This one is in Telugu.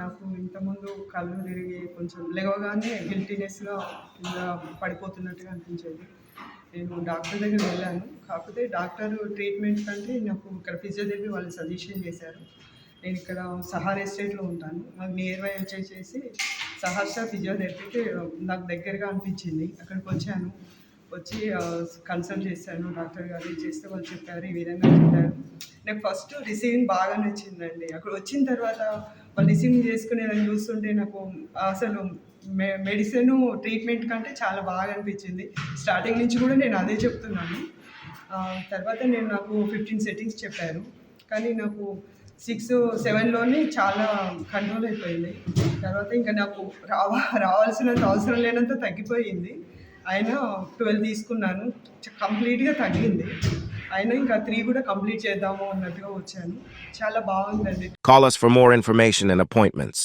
నాకు ఇంతకుముందు కళ్ళు తిరిగి కొంచెం లేవగానే గిల్టీనెస్‌గా కింద పడిపోతున్నట్టుగా అనిపించేది. నేను డాక్టర్ దగ్గరికి వెళ్ళాను. కాకపోతే డాక్టరు ట్రీట్మెంట్ కంటే నాకు ఇక్కడ ఫిజియోథెరపీ వాళ్ళు సజెషన్ చేశారు. నేను ఇక్కడ సహార్ ఎస్టేట్‌లో ఉంటాను. మాకు నియర్ బై వచ్చేసేసి సహర్ష ఫిజియోథెరపీకి నాకు దగ్గరగా అనిపించింది. అక్కడికొచ్చాను. వచ్చి కన్సల్ట్ చేశాను డాక్టర్ గారు. చేస్తే వాళ్ళు చెప్పారు, ఈ విధంగా చెప్పారు. నాకు ఫస్ట్ రిసీవింగ్ బాగా నచ్చిందండి. అక్కడ వచ్చిన తర్వాత వాళ్ళు రిసీవింగ్ చేసుకునేదాన్ని చూస్తుంటే నాకు అసలు మెడిసిను ట్రీట్మెంట్ కంటే చాలా బాగా అనిపించింది. స్టార్టింగ్ నుంచి కూడా నేను అదే చెప్తున్నాను. తర్వాత నాకు 15 సెట్టింగ్స్ చెప్పారు. కానీ నాకు 6, 7లోనే చాలా కంట్రోల్ అయిపోయింది. తర్వాత ఇంకా నాకు రావాల్సినంత అవసరం లేనంత తగ్గిపోయింది. అయినా 12 తీసుకున్నాను. కంప్లీట్‌గా తగ్గింది. అయినా ఇంకా 3 కూడా కంప్లీట్ చేద్దాము అన్నట్టుగా వచ్చాను. చాలా బాగుందండి. Call us for more information and appointments.